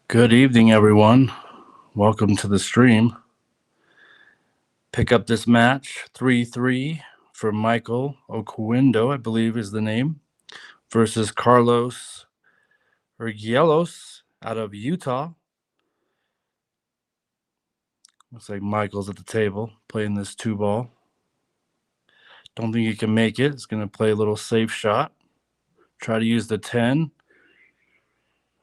Good evening, everyone. Welcome to the stream. Pick up this match 3-3 for Michael OQUINDO, I believe is the name, versus Carlos URGELLOS out of Utah. Looks like Michael's at the table playing this 2-ball. Don't think he can make it. He's going to play a little safe shot. Try to use the 10.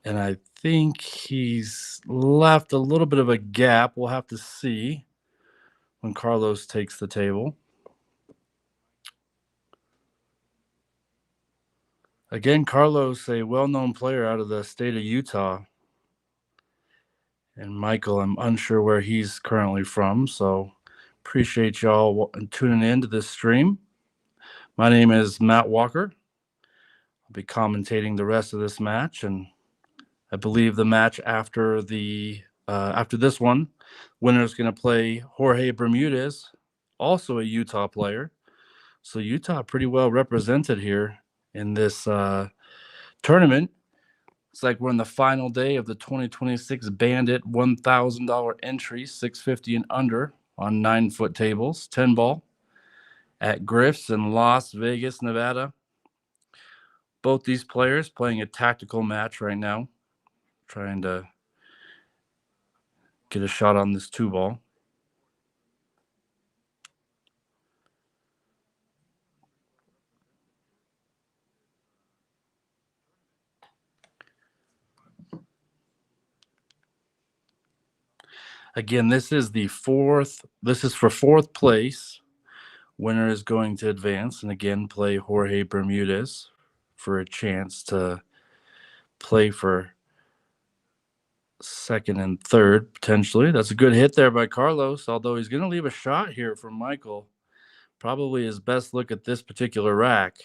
And I think he's left a little bit of a gap. We'll have to see when Carlos takes the table. Again, Carlos, a well-known player out of the state of Utah. And Michael, I'm unsure where he's currently from, so appreciate y'all tuning in to this stream. My name is Matt Walker. I'll be commentating the rest of this match, and I believe the match after this one, winner's going to play Jorge Bermudez, also a Utah player. So Utah pretty well represented here in this tournament. It's like we're in the final day of the 2026 Bandit $1,000 entry, 650 and under on 9-foot tables, 10-ball at GRIFF'S in Las Vegas, Nevada. Both these players playing a tactical match right now, trying to get a shot on this 2-ball. Again, this is for fourth place. Winner is going to advance and again play Jorge Bermudez for a chance to play for second and third, potentially. That's a good hit there by Carlos, although he's going to leave a shot here for Michael. Probably his best look at this particular rack.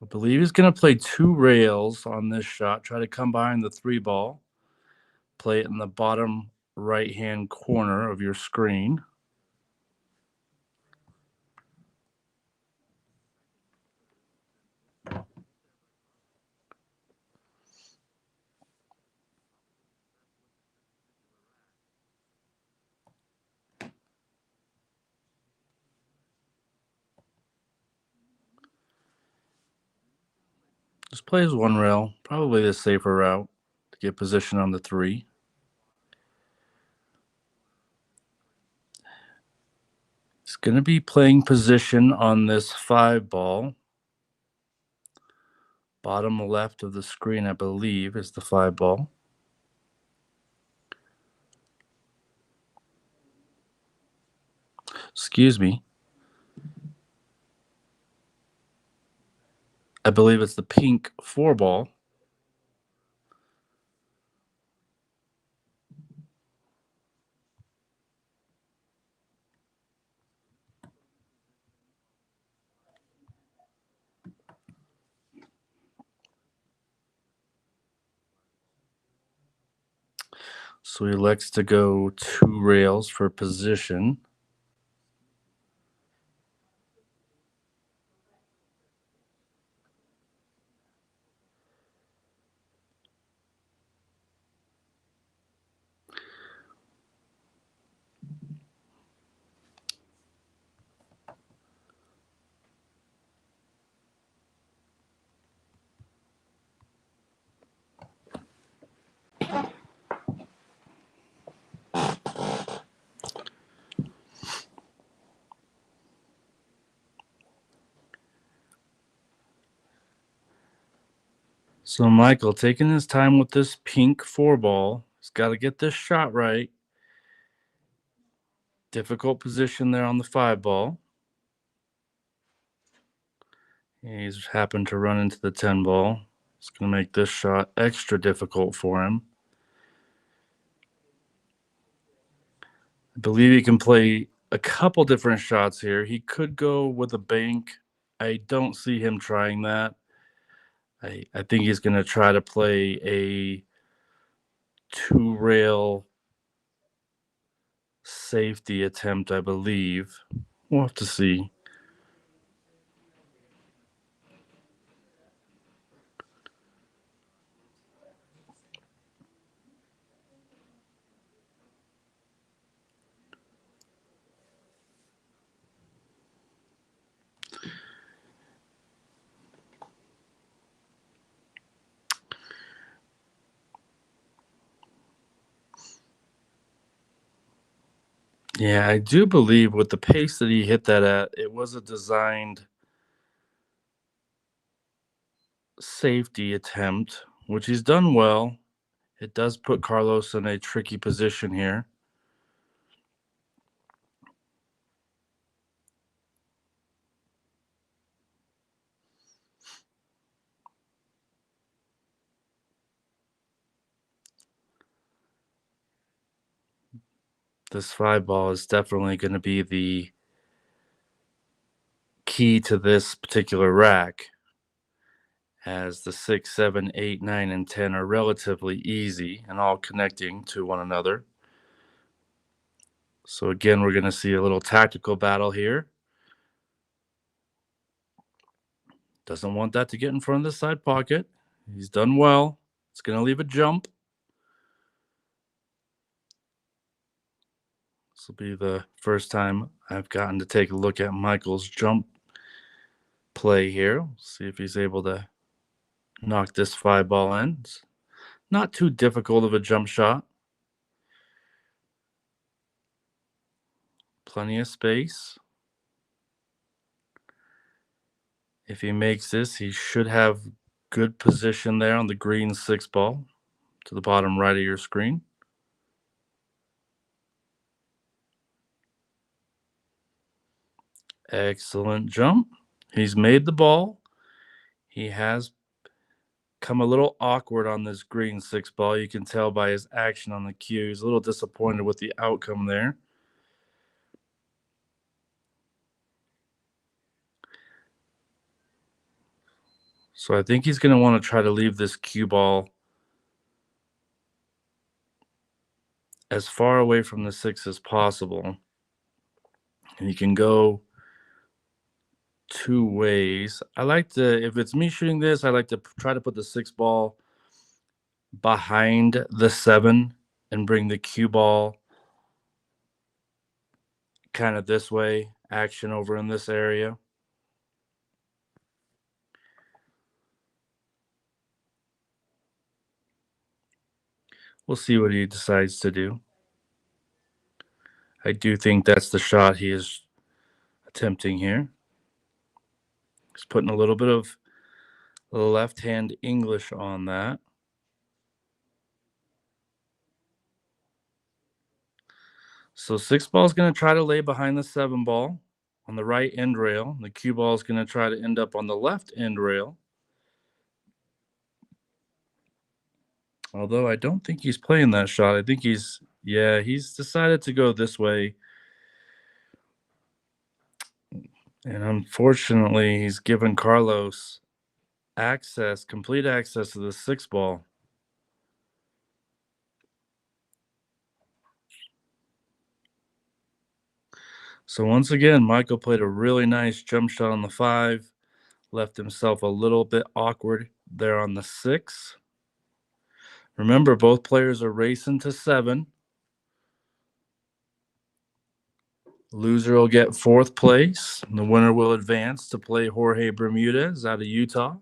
I believe he's going to play 2 rails on this shot, try to come behind the 3-ball, play it in the bottom right-hand corner of your screen. Just plays 1 rail, probably the safer route to get position on the 3. He's going to be playing position on this 5-ball. Bottom left of the screen, I believe, is the 5-ball. Excuse me. I believe it's the pink 4-ball. So he elects to go 2 rails for position. So Michael taking his time with this pink 4-ball. He's got to get this shot right. Difficult position there on the 5-ball. He's happened to run into the 10-ball. It's going to make this shot extra difficult for him. I believe he can play a couple different shots here. He could go with a bank. I don't see him trying that. I think he's going to try to play a 2-rail safety attempt, I believe. We'll have to see. Yeah, I do believe with the pace that he hit that at, it was a designed safety attempt, which he's done well. It does put Carlos in a tricky position here. This 5 ball is definitely going to be the key to this particular rack, as the 6, 7, 8, 9, and 10 are relatively easy and all connecting to one another. So again, we're going to see a little tactical battle here. Doesn't want that to get in front of the side pocket. He's done well. It's going to leave a jump. This will be the first time I've gotten to take a look at Michael's jump play here. See if he's able to knock this 5 ball in. It's not too difficult of a jump shot. Plenty of space. If he makes this, he should have good position there on the green 6 ball to the bottom right of your screen. Excellent jump. He's made the ball. He has come a little awkward on this green 6 ball. You can tell by his action on the cue. He's a little disappointed with the outcome there. So I think he's going to want to try to leave this cue ball as far away from the 6 as possible. And you can go 2 ways. I like to, if it's me shooting this, I like to try to put the 6 ball behind the 7 and bring the cue ball kind of this way, action over in this area. We'll see what he decides to do. I do think that's the shot he is attempting here. He's putting a little bit of left-hand English on that. So 6 ball is going to try to lay behind the 7 ball on the right end rail. The cue ball is going to try to end up on the left end rail. Although I don't think he's playing that shot. I think he's decided to go this way. And unfortunately, he's given Carlos complete access to the 6 ball. So once again, Michael played a really nice jump shot on the 5, left himself a little bit awkward there on the 6. Remember, both players are racing to 7. Loser will get 4th place. And the winner will advance to play Jorge Bermudez out of Utah.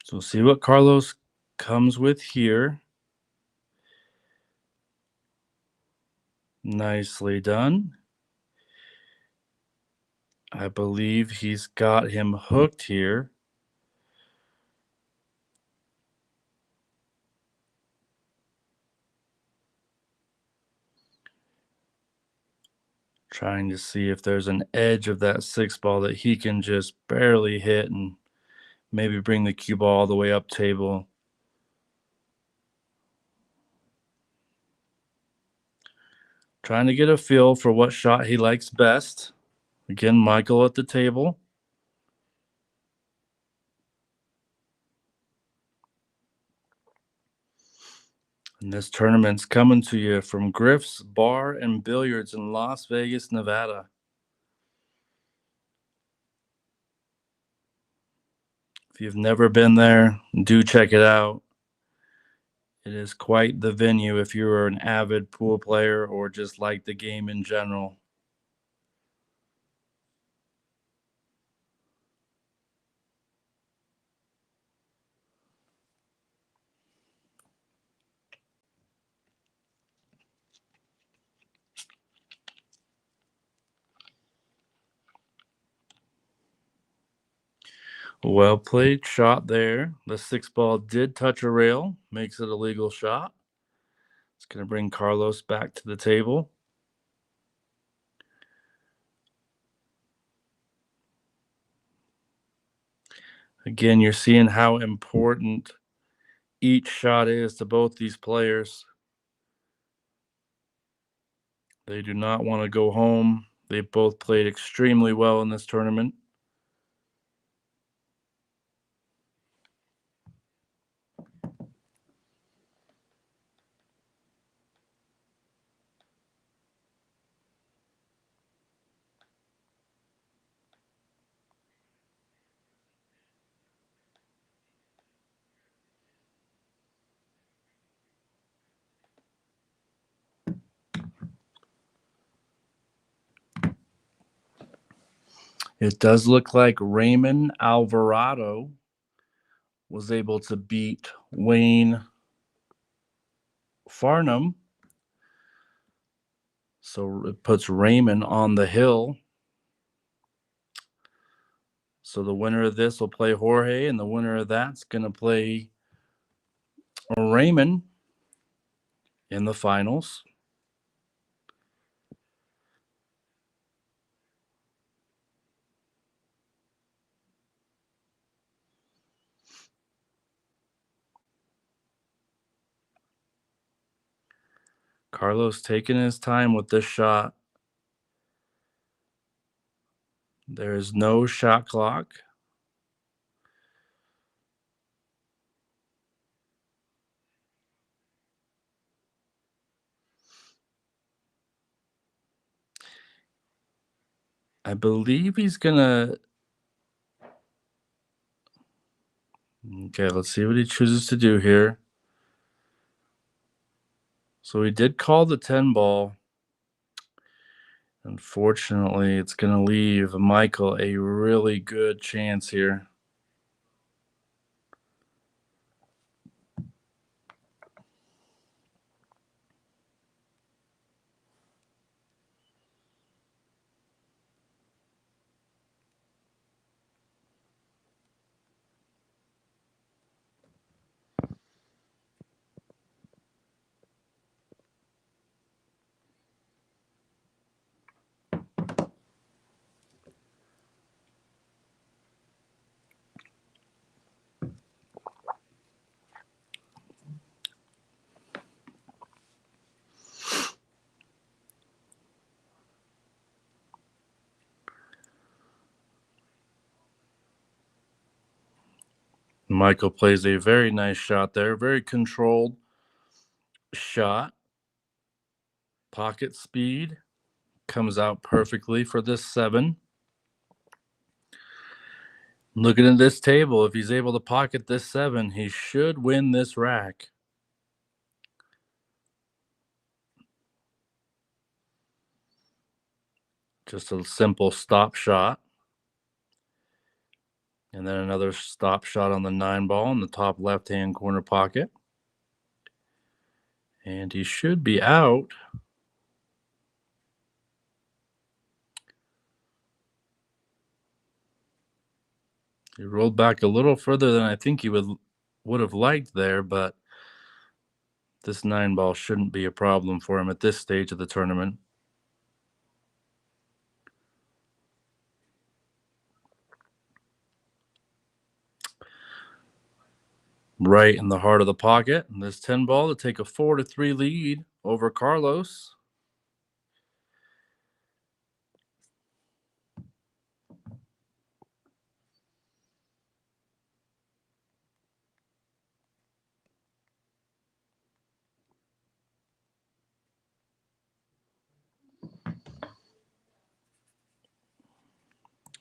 So see what Carlos comes with here. Nicely done. I believe he's got him hooked here. Trying to see if there's an edge of that 6 ball that he can just barely hit and Maybe bring the cue ball all the way up table. Trying to get a feel for what shot he likes best. Again, Michael at the table. And this tournament's coming to you from GRIFF'S Bar and Billiards in Las Vegas, Nevada. If you've never been there, do check it out. It is quite the venue if you're an avid pool player or just like the game in general. Well played shot there. The 6 ball did touch a rail, makes it a legal shot. It's going to bring Carlos back to the table. Again, you're seeing how important each shot is to both these players. They do not want to go home. They both played extremely well in this tournament. It does look like Raymond Alvarado was able to beat Wayne Farnham. So it puts Raymond on the hill. So the winner of this will play Jorge, and the winner of that's going to play Raymond in the finals. Carlos taking his time with this shot. There is no shot clock. I believe he's going to... Okay, let's see what he chooses to do here. So he did call the 10 ball. Unfortunately, it's going to leave Michael a really good chance here. Michael plays a very nice shot there, very controlled shot. Pocket speed comes out perfectly for this 7. Looking at this table, if he's able to pocket this 7, he should win this rack. Just a simple stop shot. And then another stop shot on the 9 ball in the top left-hand corner pocket. And he should be out. He rolled back a little further than I think he would have liked there, but this 9 ball shouldn't be a problem for him at this stage of the tournament. right in the heart of the pocket. And this 10 ball to take a 4-3 lead over Carlos.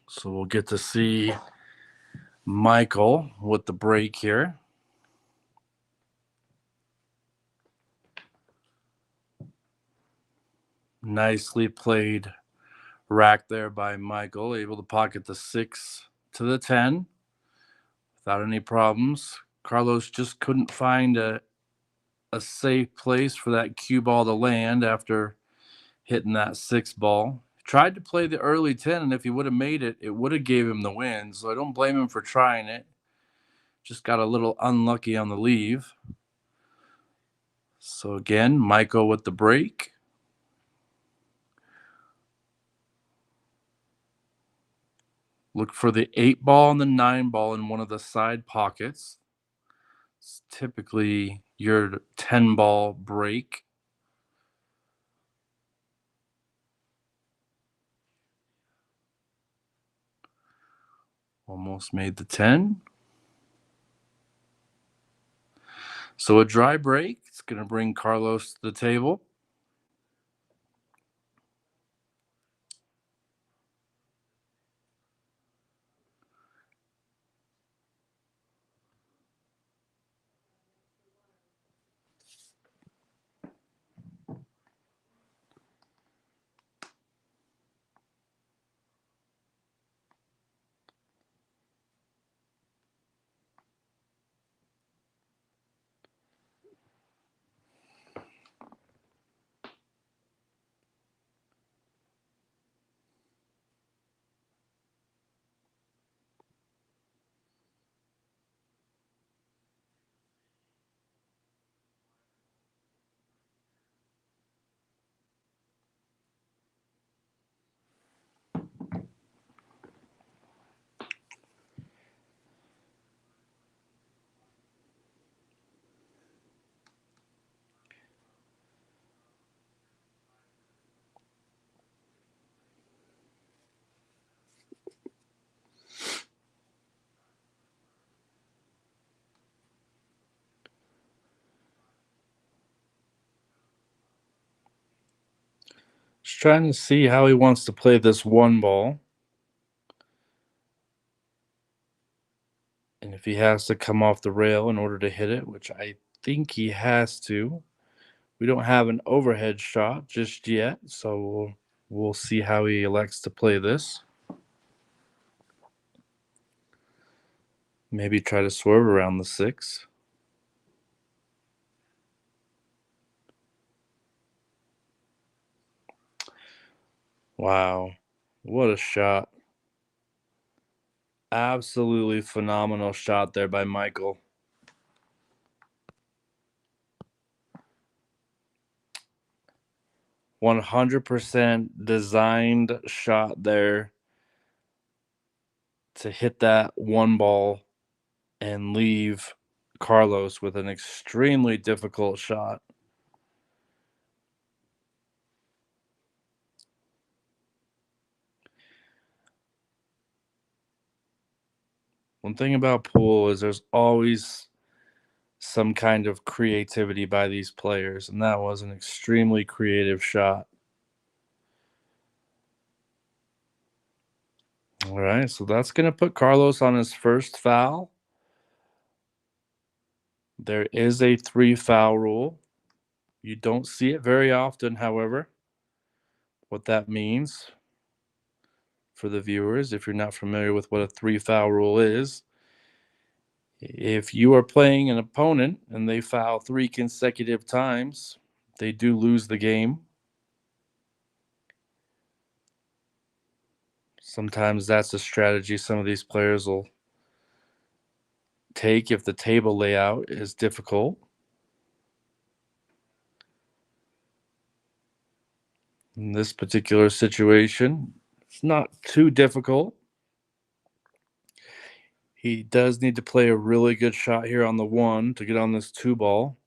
So we'll get to see Michael with the break here. Nicely played rack there by Michael, able to pocket the 6 to the 10 without any problems. Carlos just couldn't find a safe place for that cue ball to land after hitting that 6 ball. Tried to play the early 10, and if he would have made it, it would have gave him the win. So I don't blame him for trying it. Just got a little unlucky on the leave. So again, Michael with the break. Look for the 8 ball and the 9 ball in one of the side pockets. It's typically your 10 ball break. Almost made the 10. So a dry break. It's going to bring Carlos to the table. Just trying to see how he wants to play this 1 ball. And if he has to come off the rail in order to hit it, which I think he has to. We don't have an overhead shot just yet, so we'll see how he elects to play this. Maybe try to swerve around the 6. Wow. What a shot. Absolutely phenomenal shot there by Michael. 100% designed shot there to hit that 1 ball and leave Carlos with an extremely difficult shot. One thing about pool is there's always some kind of creativity by these players, and that was an extremely creative shot. All right, so that's going to put Carlos on his first foul. There is a 3 foul rule. You don't see it very often, however. What that means for the viewers, if you're not familiar with what a 3 foul rule is, if you are playing an opponent and they foul 3 consecutive times, they do lose the game. Sometimes that's a strategy some of these players will take if the table layout is difficult. In this particular situation, it's not too difficult. He does need to play a really good shot here on the 1 to get on this 2 ball.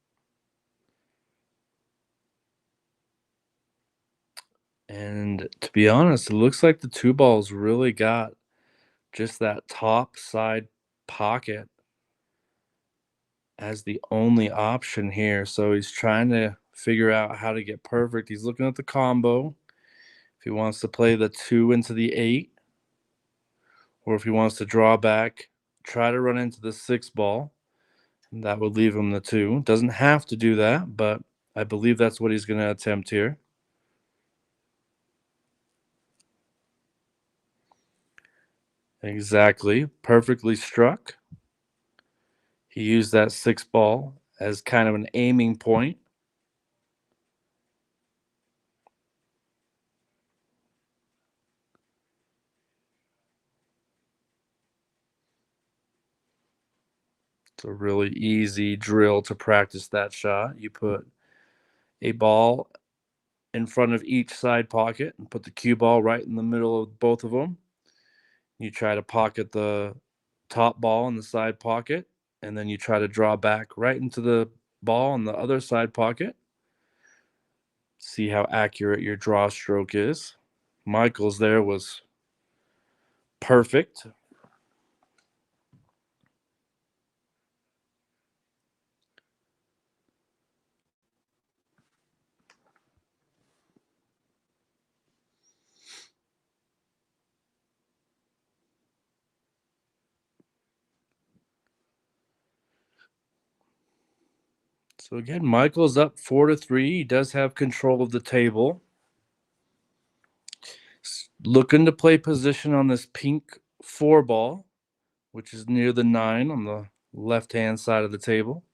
And to be honest, it looks like the 2 balls really got just that top side pocket as the only option here. So he's trying to figure out how to get perfect. He's looking at the combo. If he wants to play the 2 into the 8, or if he wants to draw back, try to run into the 6 ball. And that would leave him the 2. Doesn't have to do that, but I believe that's what he's going to attempt here. Exactly. Perfectly struck. He used that 6 ball as kind of an aiming point. It's a really easy drill to practice that shot. You put a ball in front of each side pocket and put the cue ball right in the middle of both of them. You try to pocket the top ball in the side pocket, and then you try to draw back right into the ball in the other side pocket. See how accurate your draw stroke is. Michael's there was perfect. So again, Michael's up 4-3. He does have control of the table. Looking to play position on this pink 4 ball, which is near the 9 on the left-hand side of the table.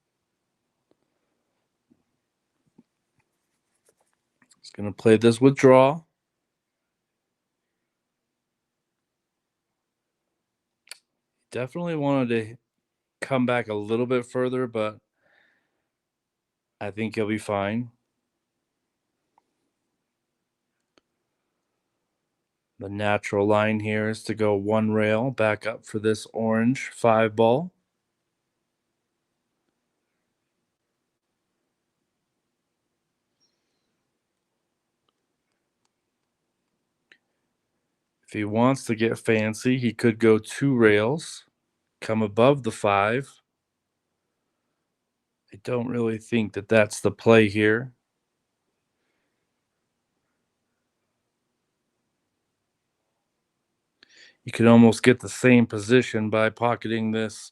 He's going to play this with draw. Definitely wanted to come back a little bit further, but I think he'll be fine. The natural line here is to go 1 rail back up for this orange 5 ball. If he wants to get fancy, he could go 2 rails, come above the 5. I don't really think that that's the play here. You could almost get the same position by pocketing this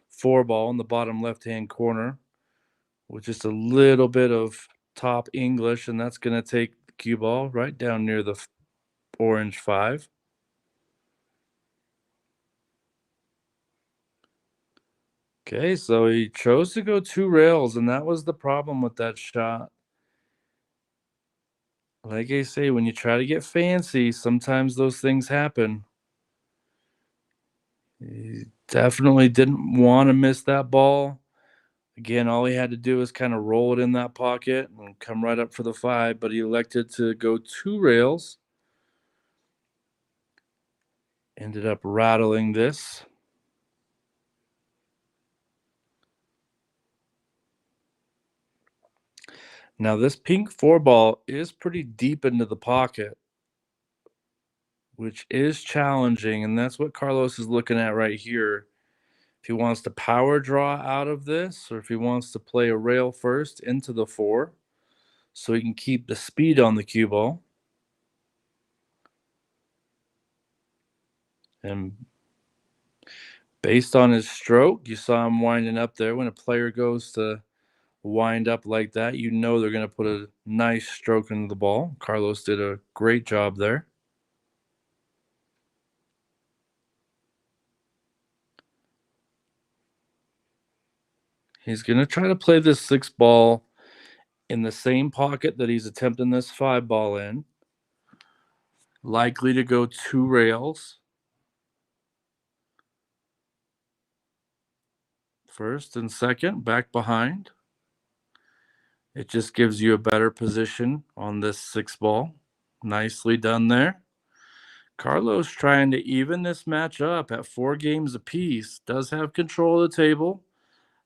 4 ball in the bottom left-hand corner with just a little bit of top English, and that's going to take the cue ball right down near the orange 5. Okay, so he chose to go 2 rails, and that was the problem with that shot. Like I say, when you try to get fancy, sometimes those things happen. He definitely didn't want to miss that ball. Again, all he had to do was kind of roll it in that pocket and come right up for the 5, but he elected to go 2 rails. Ended up rattling this. Now, this pink 4 ball is pretty deep into the pocket, which is challenging, and that's what Carlos is looking at right here. If he wants to power draw out of this, or if he wants to play a rail first into the 4 so he can keep the speed on the cue ball. And based on his stroke, you saw him winding up there. When a player goes to wind up like that, you know they're going to put a nice stroke into the ball. Carlos did a great job there. He's going to try to play this 6 ball in the same pocket that he's attempting this 5 ball in. Likely to go 2 rails. First and second, back behind. It just gives you a better position on this 6 ball. Nicely done there. Carlos trying to even this match up at 4 games apiece. Does have control of the table.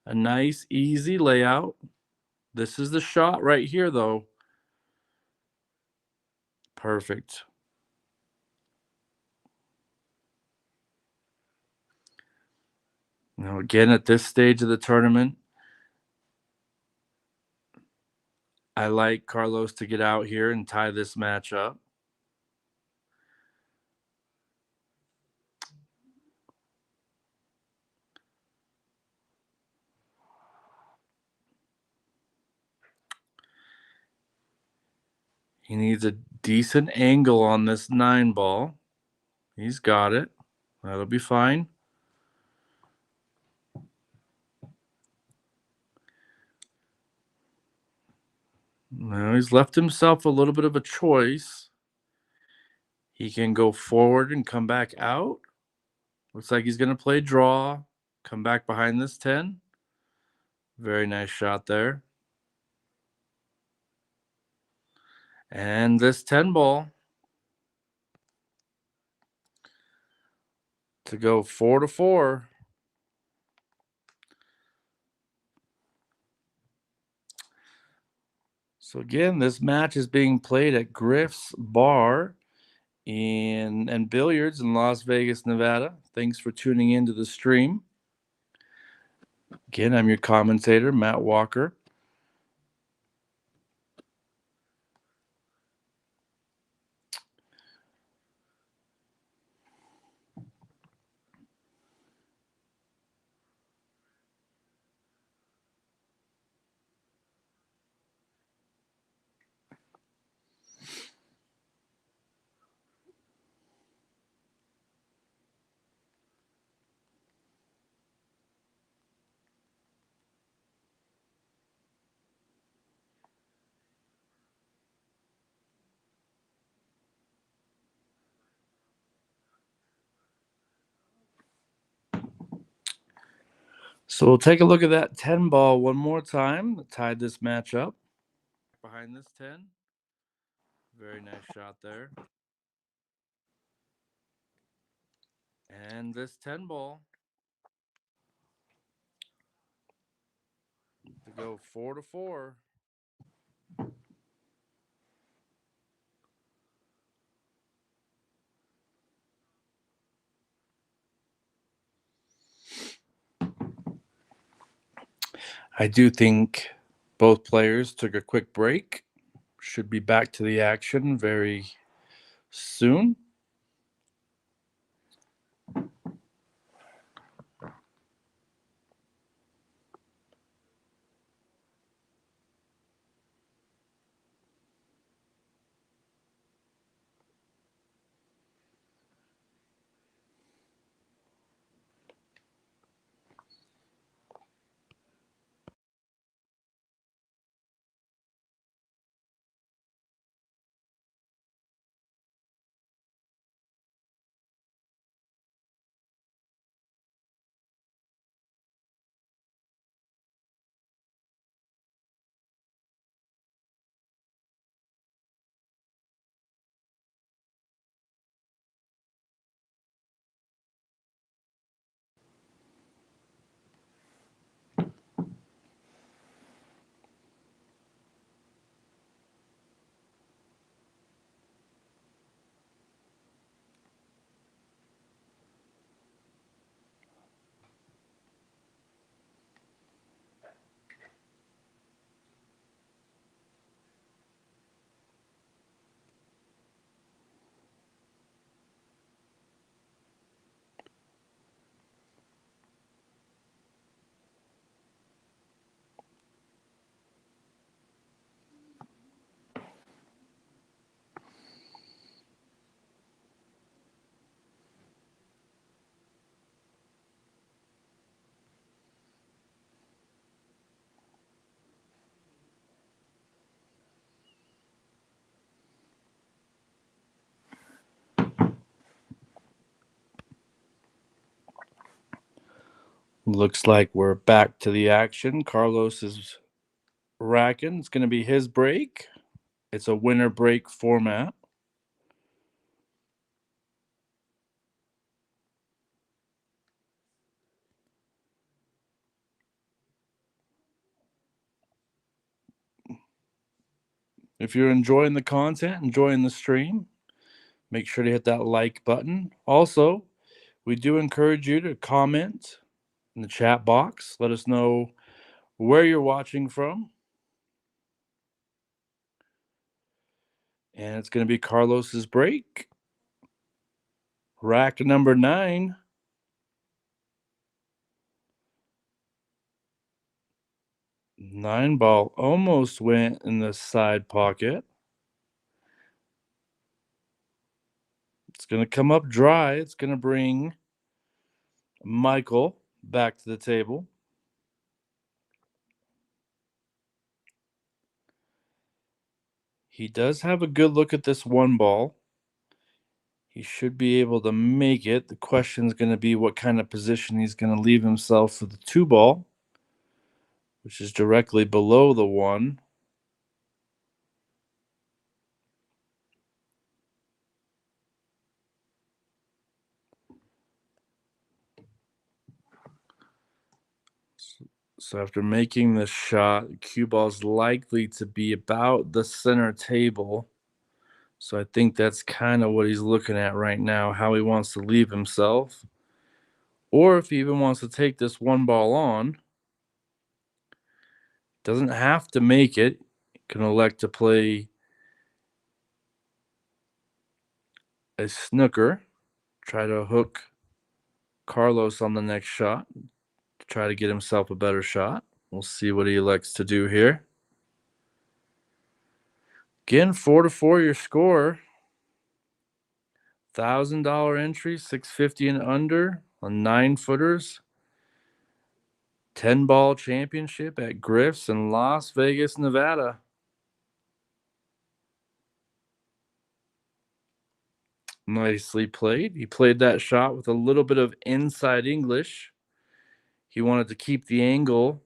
A nice, easy layout. This is the shot right here, though. Perfect. Now, again, at this stage of the tournament, I like Carlos to get out here and tie this match up. He needs a decent angle on this 9 ball. He's got it. That'll be fine. Now he's left himself a little bit of a choice. He can go forward and come back out. Looks like he's going to play draw. Come back behind this 10. Very nice shot there. And this 10 ball to go 4-4. So again, this match is being played at GRIFF'S Bar and Billiards in Las Vegas, Nevada. Thanks for tuning into the stream. Again, I'm your commentator, Matt Walker. So we'll take a look at that 10 ball one more time. Tied this match up. Behind this 10. Very nice shot there. And this 10 ball to go 4-4. I do think both players took a quick break. Should be back to the action very soon. Looks like we're back to the action. Carlos is racking. It's going to be his break. It's a winner break format. If you're enjoying the content, enjoying the stream, make sure to hit that like button. Also, we do encourage you to comment in the chat box. Let us know where you're watching from. And it's going to be Carlos's break. Rack number 9. 9 ball almost went in the side pocket. It's going to come up dry. It's going to bring Michael back to the table. He does have a good look at this 1 ball. He should be able to make it. The question is going to be what kind of position he's going to leave himself for the 2 ball, which is directly below the 1. So after making this shot, the cue ball is likely to be about the center table. So I think that's kind of what he's looking at right now, how he wants to leave himself. Or if he even wants to take this 1 ball on. Doesn't have to make it. Can elect to play a snooker. Try to hook Carlos on the next shot. Try to get himself a better shot. We'll see what he elects to do here. Again, 4-4 your score. $1,000 entry, 650 and under on 9-footers. 10-ball championship at GRIFF'S in Las Vegas, Nevada. Nicely played. He played that shot with a little bit of inside English. He wanted to keep the angle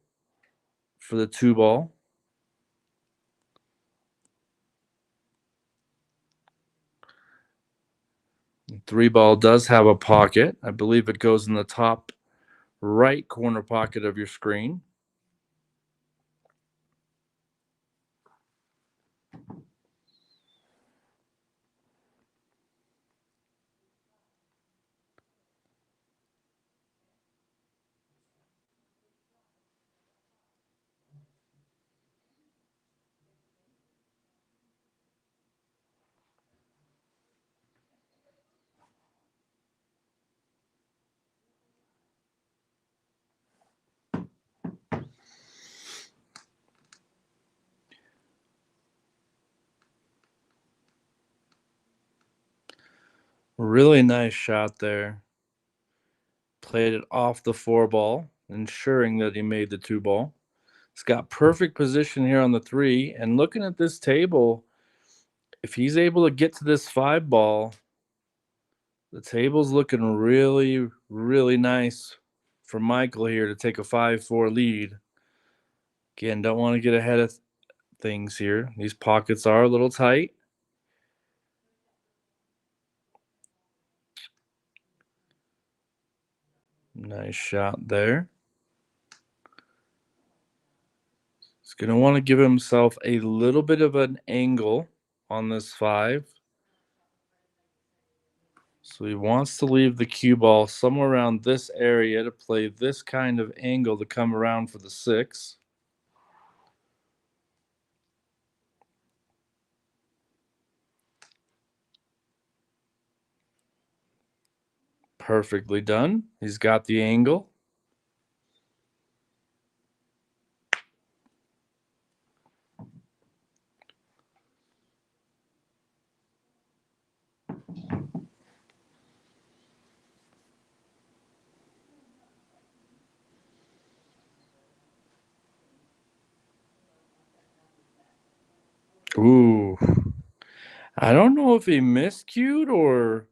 for the 2 ball. The 3 ball does have a pocket. I believe it goes in the top right corner pocket of your screen. Really nice shot there. Played it off the 4 ball, ensuring that he made the 2 ball. He's got perfect position here on the 3. And looking at this table, if he's able to get to this 5 ball, the table's looking really, really nice for Michael here to take a 5-4 lead. Again, don't want to get ahead of things here. These pockets are a little tight. Nice shot there. He's going to want to give himself a little bit of an angle on this 5. So he wants to leave the cue ball somewhere around this area to play this kind of angle to come around for the 6. Perfectly done. He's got the angle. Ooh. I don't know if he miscued or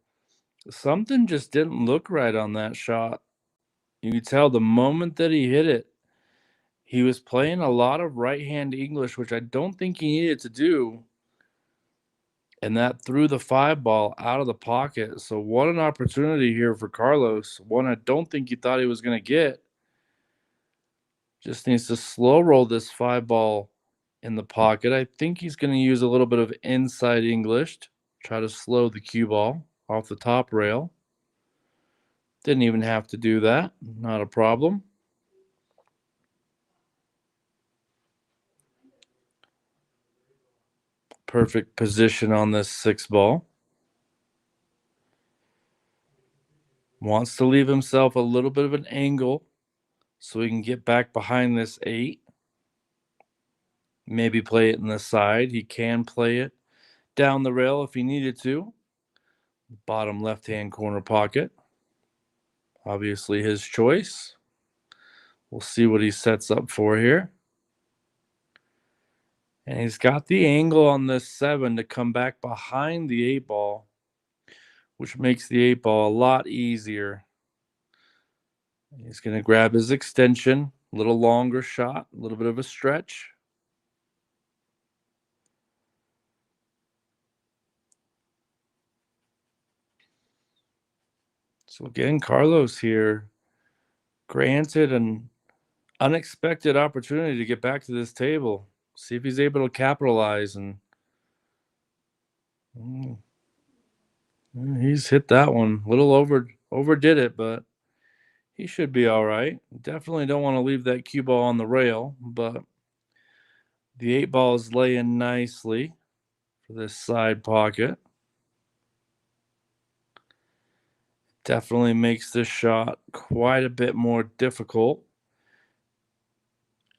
something just didn't look right on that shot. You could tell the moment that he hit it, he was playing a lot of right-hand English, which I don't think he needed to do. And that threw the 5 ball out of the pocket. So what an opportunity here for Carlos. One I don't think he thought he was going to get. Just needs to slow roll this 5 ball in the pocket. I think he's going to use a little bit of inside English to try to slow the cue ball off the top rail. Didn't even have to do that. Not a problem. Perfect position on this 6 ball. Wants to leave himself a little bit of an angle so he can get back behind this 8. Maybe play it in the side. He can play it down the rail if he needed to. Bottom left-hand corner pocket. Obviously his choice. We'll see what he sets up for here. And he's got the angle on this 7 to come back behind the 8 ball, which makes the 8 ball a lot easier. He's going to grab his extension, a little longer shot, a little bit of a stretch. So again, Carlos here granted an unexpected opportunity to get back to this table. See if he's able to capitalize, and he's hit that one. A little overdid it, but he should be all right. Definitely don't want to leave that cue ball on the rail, but the 8 ball is laying nicely for this side pocket. Definitely makes this shot quite a bit more difficult,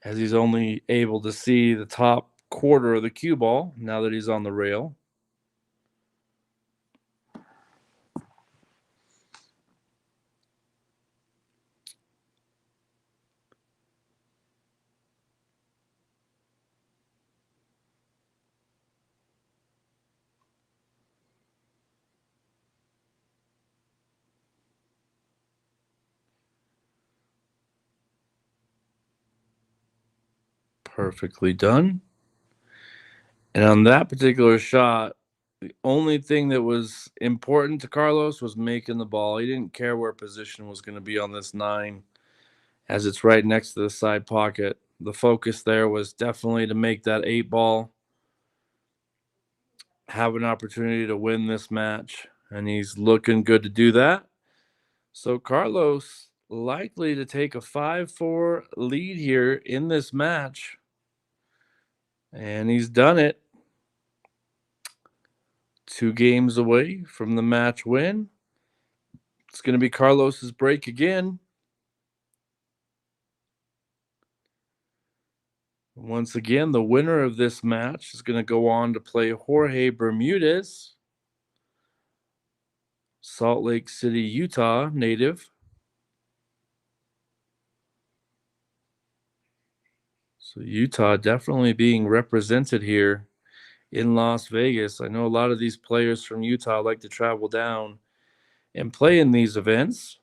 as he's only able to see the top quarter of the cue ball now that he's on the rail. Perfectly done. And on that particular shot, the only thing that was important to Carlos was making the ball. He didn't care where position was going to be on this 9, as it's right next to the side pocket. The focus there was definitely to make that 8 ball have an opportunity to win this match, and he's looking good to do that. So Carlos likely to take a 5-4 lead here in this match, and he's done it. 2 games away from the match win. It's going to be Carlos's break again. Once again, the winner of this match is going to go on to play Jorge Bermudez, Salt Lake City, Utah native. So Utah definitely being represented here in Las Vegas. I know a lot of these players from Utah like to travel down and play in these events.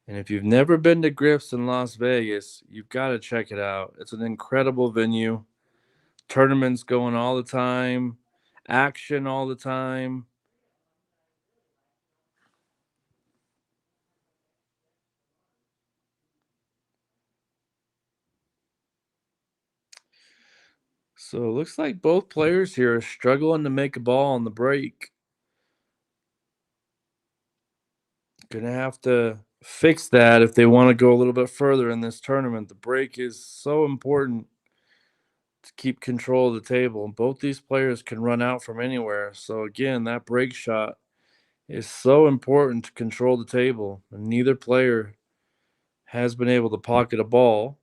And if you've never been to GRIFF'S in Las Vegas, you've got to check it out. It's an incredible venue. Tournaments going all the time, action all the time. So it looks like both players here are struggling to make a ball on the break. Gonna have to fix that if they want to go a little bit further in this tournament. The break is so important to keep control of the table. Both these players can run out from anywhere. So again, that break shot is so important to control the table. And neither player has been able to pocket a ball.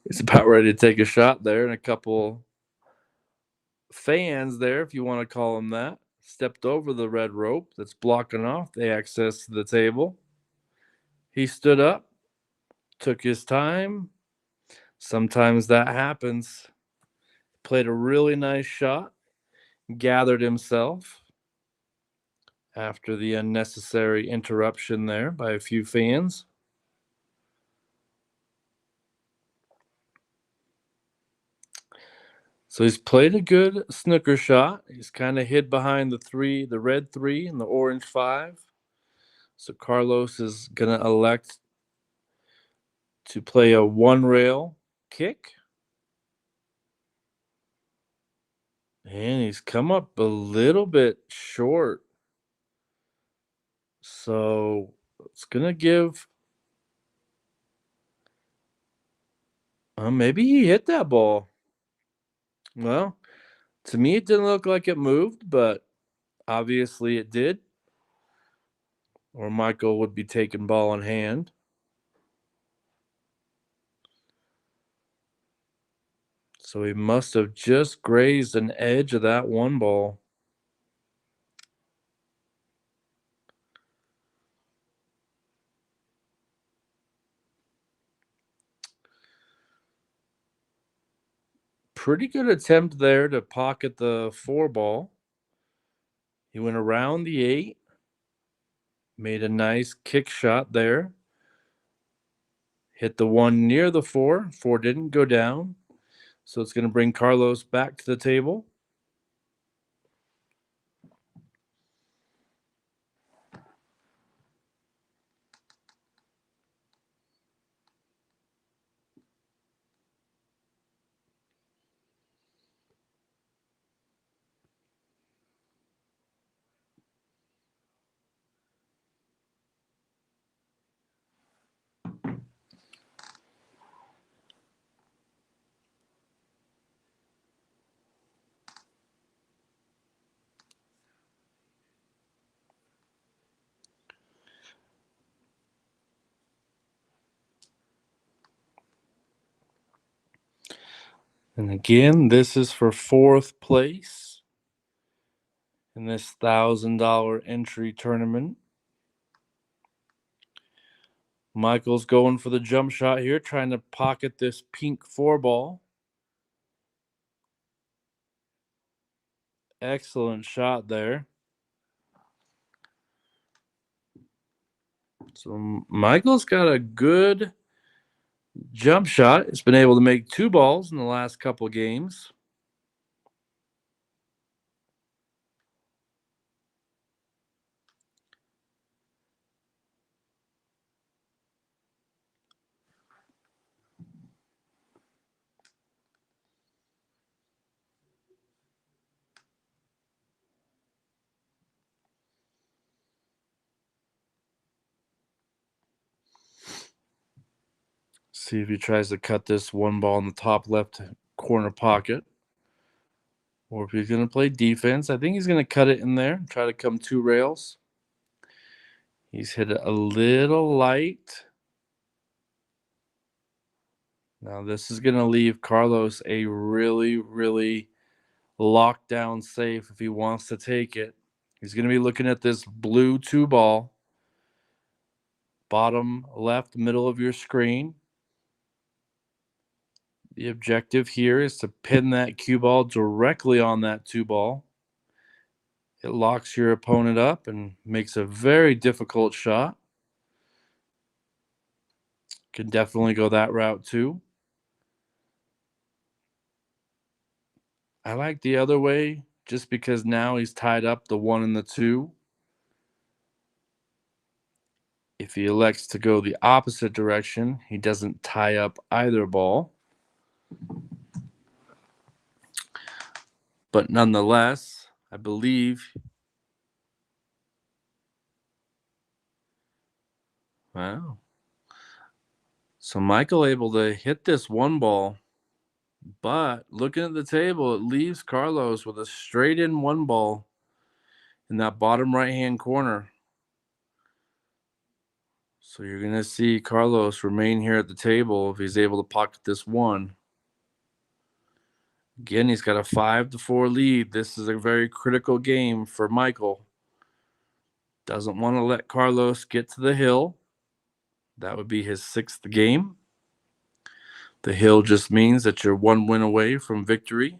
He's about ready to take a shot there, and a couple fans there, if you want to call them that, stepped over the red rope that's blocking off the access to the table. He stood up, took his time. Sometimes that happens. Played a really nice shot, gathered himself after the unnecessary interruption there by a few fans. So he's played a good snooker shot. He's kind of hid behind the red 3 and the orange 5. So Carlos is going to elect to play a one rail kick. And he's come up a little bit short. So it's going to give. Maybe he hit that ball. Well, to me, it didn't look like it moved, but obviously it did. Or Michael would be taking ball in hand. So he must have just grazed an edge of that one ball. Pretty good attempt there to pocket the 4 ball. He went around the 8, made a nice kick shot there. Hit the 1 near the 4. 4 didn't go down. So it's going to bring Carlos back to the table. And again, this is for 4th place in this $1,000 entry tournament. Michael's going for the jump shot here, trying to pocket this pink 4 ball. Excellent shot there. So Michael's got a good jump shot. He's been able to make 2 balls in the last couple games. See if he tries to cut this 1 ball in the top left corner pocket. Or if he's going to play defense. I think he's going to cut it in there, try to come 2 rails. He's hit it a little light. Now this is going to leave Carlos a really, really locked down safe if he wants to take it. He's going to be looking at this blue 2 ball. Bottom left middle of your screen. The objective here is to pin that cue ball directly on that 2 ball. It locks your opponent up and makes a very difficult shot. Can definitely go that route too. I like the other way just because now he's tied up the 1 and the 2. If he elects to go the opposite direction, he doesn't tie up either ball. But nonetheless, I believe. Wow. So Michael able to hit this 1 ball, but looking at the table, it leaves Carlos with a straight in 1 ball in that bottom right-hand corner. So you're going to see Carlos remain here at the table if he's able to pocket this 1. Again, he's got a 5-4 lead. This is a very critical game for Michael. Doesn't want to let Carlos get to the hill. That would be his 6th game. The hill just means that you're one win away from victory.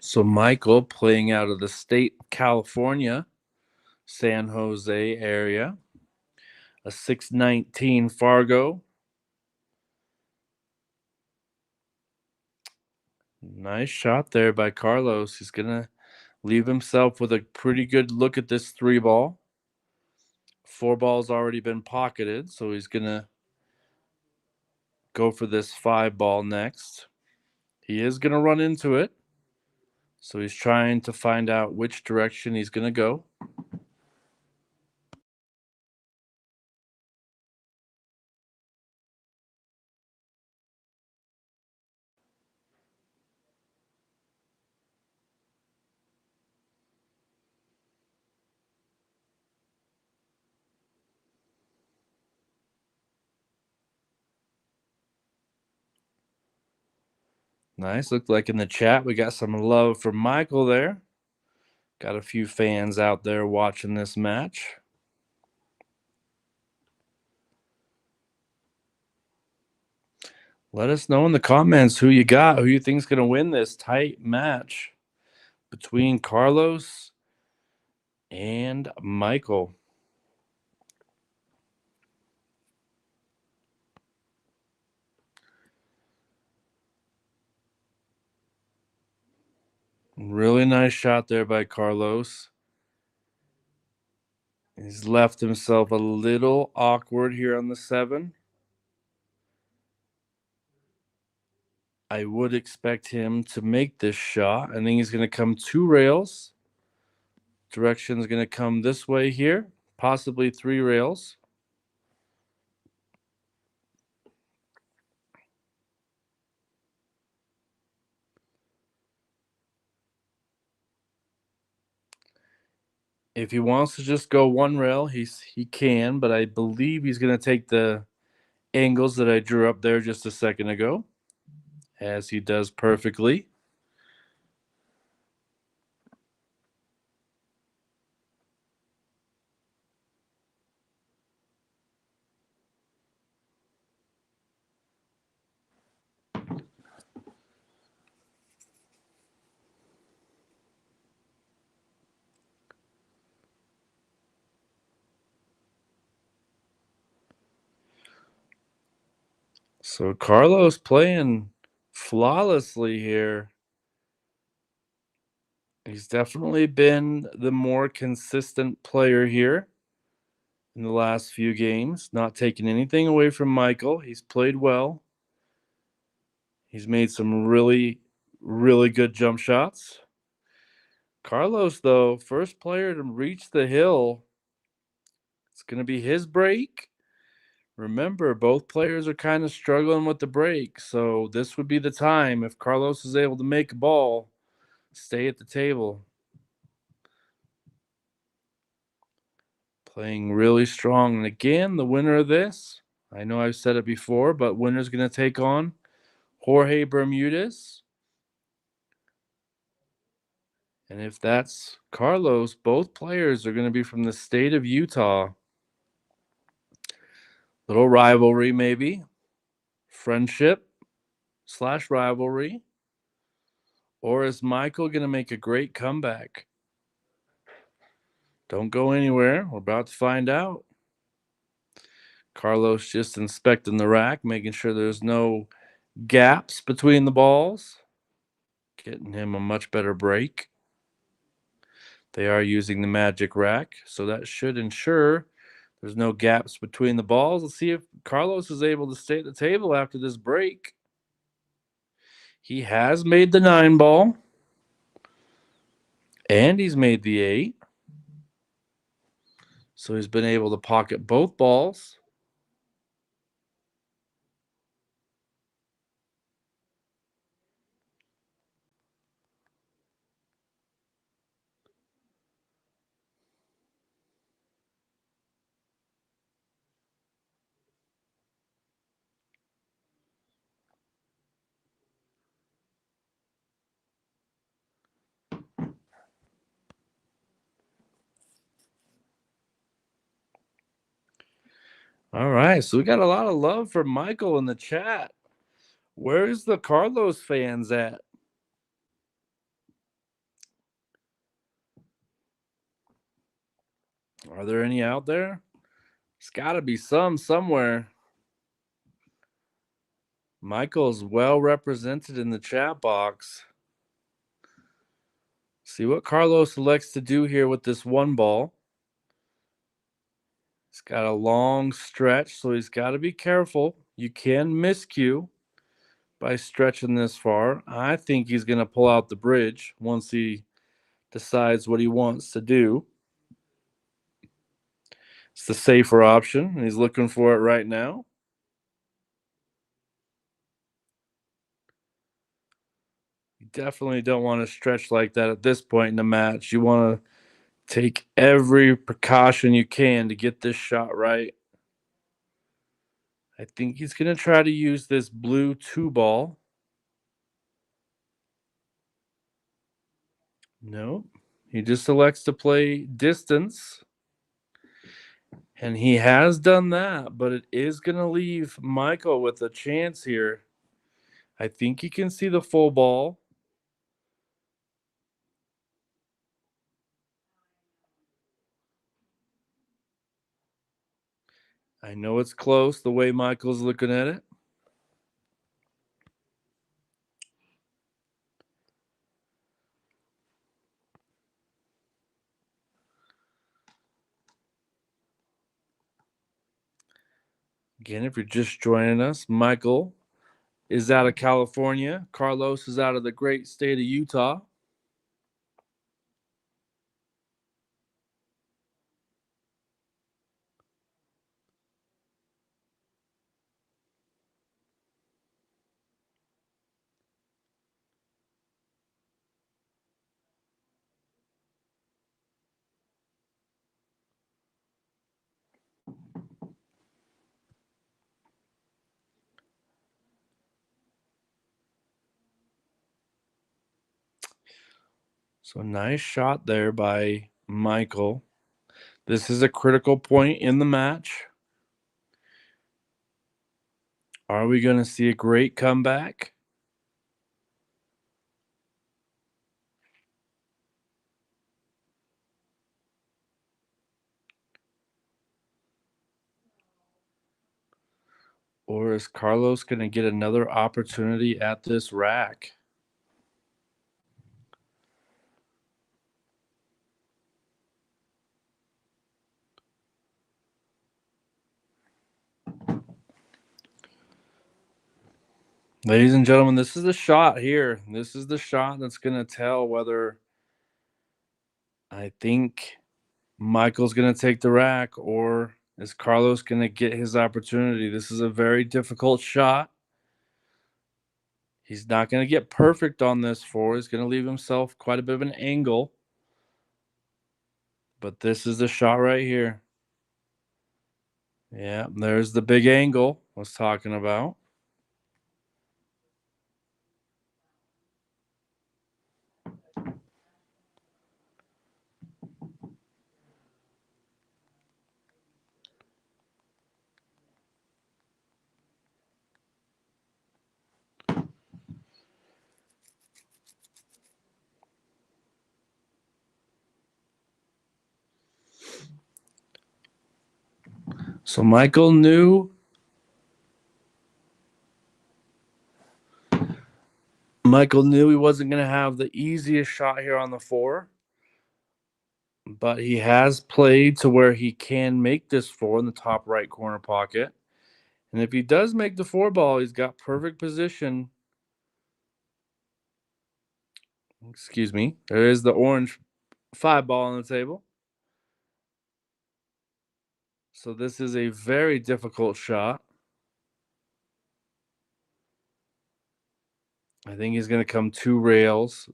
So Michael, playing out of the state of California, San Jose area, a 619 Fargo. Nice shot there by Carlos. He's going to leave himself with a pretty good look at this 3-ball. 4-ball's already been pocketed, so he's going to go for this 5-ball next. He is going to run into it, so he's trying to find out which direction he's going to go. Nice. Looked like in the chat we got some love from Michael there. Got a few fans out there watching this match. Let us know in the comments who you got, who you think's going to win this tight match between Carlos and Michael. Really nice shot there by Carlos. He's left himself a little awkward here on the 7. I would expect him to make this shot. I think he's going to come 2 rails. Direction is going to come this way here, possibly 3 rails. If he wants to just go 1 rail, he can, but I believe he's going to take the angles that I drew up there just a second ago, as he does perfectly. So Carlos playing flawlessly here. He's definitely been the more consistent player here in the last few games, not taking anything away from Michael. He's played well. He's made some really, really good jump shots. Carlos, though, first player to reach the hill. It's going to be his break. Remember, both players are kind of struggling with the break, so this would be the time. If Carlos is able to make a ball, stay at the table. Playing really strong. And again, the winner of this, I know I've said it before, but winner's going to take on Jorge Bermudez. And if that's Carlos, both players are going to be from the state of Utah. Little rivalry, maybe. Friendship / rivalry. Or is Michael going to make a great comeback? Don't go anywhere. We're about to find out. Carlos just inspecting the rack, making sure there's no gaps between the balls. Getting him a much better break. They are using the magic rack, so that should ensure there's no gaps between the balls. Let's see if Carlos is able to stay at the table after this break. He has made the 9 ball, and he's made the 8. So he's been able to pocket both balls. All right, so we got a lot of love for Michael in the chat. Where's the Carlos fans at? Are there any out there? There's got to be some somewhere. Michael's well represented in the chat box. See what Carlos elects to do here with this 1 ball. He's got a long stretch, so he's got to be careful. You can miscue by stretching this far. I think he's going to pull out the bridge once he decides what he wants to do. It's the safer option, and he's looking for it right now. You definitely don't want to stretch like that at this point in the match. You want to take every precaution you can to get this shot right. I think he's going to try to use this blue 2 ball. No, he just elects to play distance. And he has done that, but it is going to leave Michael with a chance here. I think he can see the full ball. I know it's close the way Michael's looking at it. Again, if you're just joining us, Michael is out of California. Carlos is out of the great state of Utah. So nice shot there by Michael. This is a critical point in the match. Are we going to see a great comeback? Or is Carlos going to get another opportunity at this rack? Ladies and gentlemen, this is the shot here. This is the shot that's going to tell whether I think Michael's going to take the rack or is Carlos going to get his opportunity. This is a very difficult shot. He's not going to get perfect on this 4. He's going to leave himself quite a bit of an angle. But this is the shot right here. Yeah, there's the big angle I was talking about. So Michael knew he wasn't going to have the easiest shot here on the 4. but he has played to where he can make this 4 in the top right corner pocket. And if he does make the 4 ball, he's got perfect position. Excuse me. There is the orange 5 ball on the table. So this is a very difficult shot. I think he's going to come 2 rails,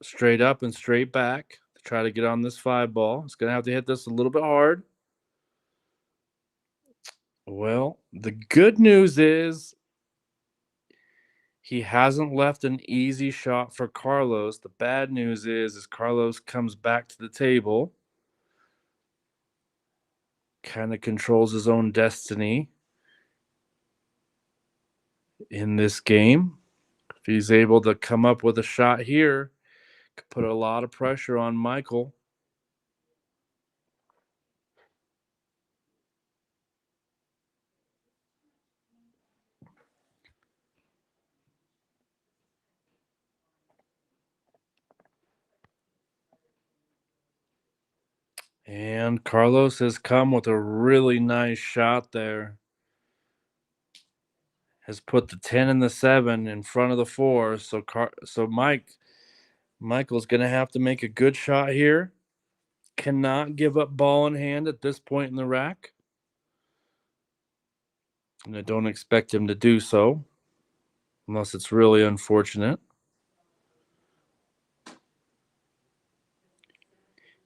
straight up and straight back to try to get on this 5 ball. He's going to have to hit this a little bit hard. Well, the good news is he hasn't left an easy shot for Carlos. The bad news is Carlos comes back to the table, kind of controls his own destiny in this game. If he's able to come up with a shot here, could put a lot of pressure on Michael. And Carlos has come with a really nice shot there. Has put the 10 and the 7 in front of the 4. So Michael's going to have to make a good shot here. Cannot give up ball in hand at this point in the rack. And I don't expect him to do so, unless it's really unfortunate.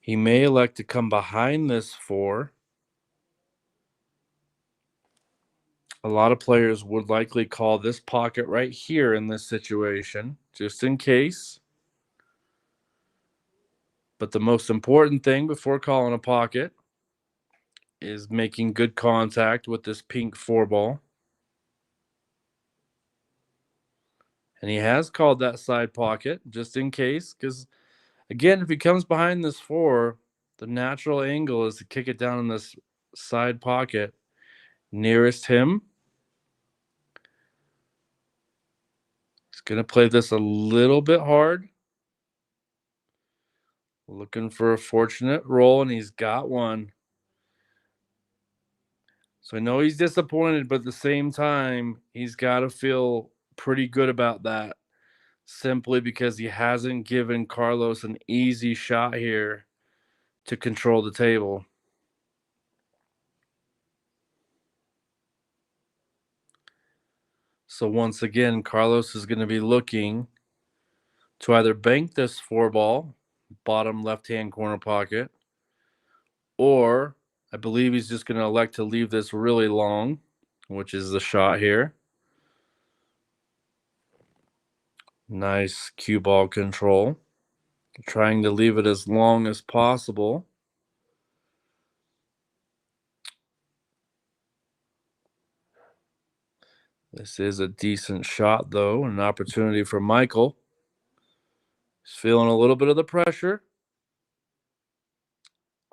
He may elect to come behind this 4. A lot of players would likely call this pocket right here in this situation, just in case. But the most important thing before calling a pocket is making good contact with this pink 4 ball. And he has called that side pocket just in case, because again, if he comes behind this 4, the natural angle is to kick it down in this side pocket nearest him. He's going to play this a little bit hard. Looking for a fortunate roll, and he's got one. So I know he's disappointed, but at the same time, he's got to feel pretty good about that, simply because he hasn't given Carlos an easy shot here to control the table. So once again, Carlos is going to be looking to either bank this 4 ball, bottom left-hand corner pocket, or I believe he's just going to elect to leave this really long, which is the shot here. Nice cue ball control. Trying to leave it as long as possible. This is a decent shot, though, an opportunity for Michael. He's feeling a little bit of the pressure.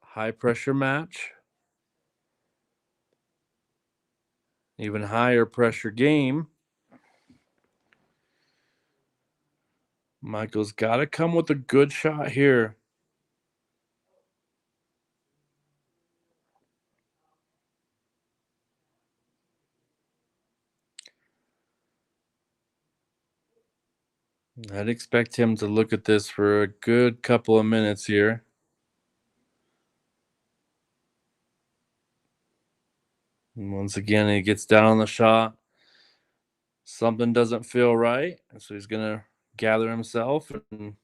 High pressure match. Even higher pressure game. Michael's got to come with a good shot here. I'd expect him to look at this for a good couple of minutes here. And once again, he gets down on the shot. Something doesn't feel right, so he's going to gather himself and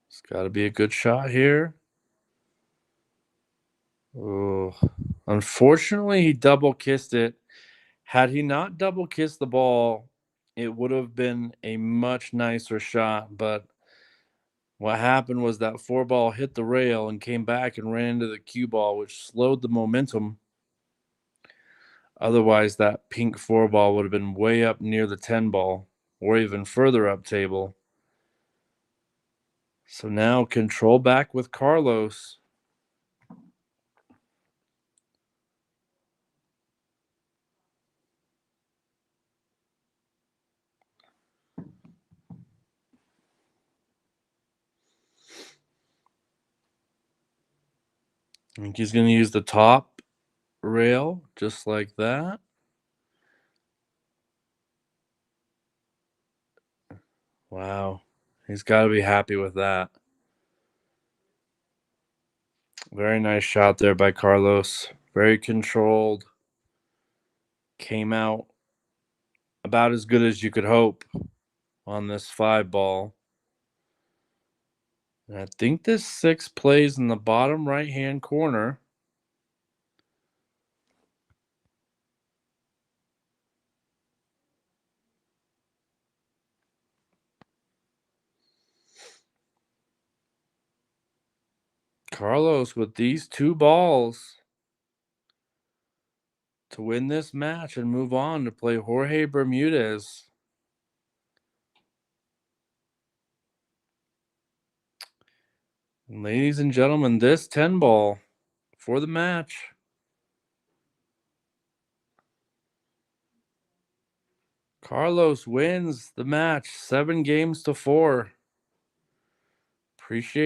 it's got to be a good shot here. Oh, unfortunately, he double kissed it. Had he not double kissed the ball, it would have been a much nicer shot. But what happened was that 4 ball hit the rail and came back and ran into the cue ball, which slowed the momentum. Otherwise, that pink 4 ball would have been way up near the 10 ball or even further up table. So now control back with Carlos. I think he's going to use the top rail just like that. Wow. He's got to be happy with that. Very nice shot there by Carlos. Very controlled. Came out about as good as you could hope on this 5 ball. And I think this 6 plays in the bottom right-hand corner. Carlos with these 2 balls to win this match and move on to play Jorge Bermudez. And ladies and gentlemen, this 10 ball for the match. Carlos wins the match 7 games to 4. Appreciate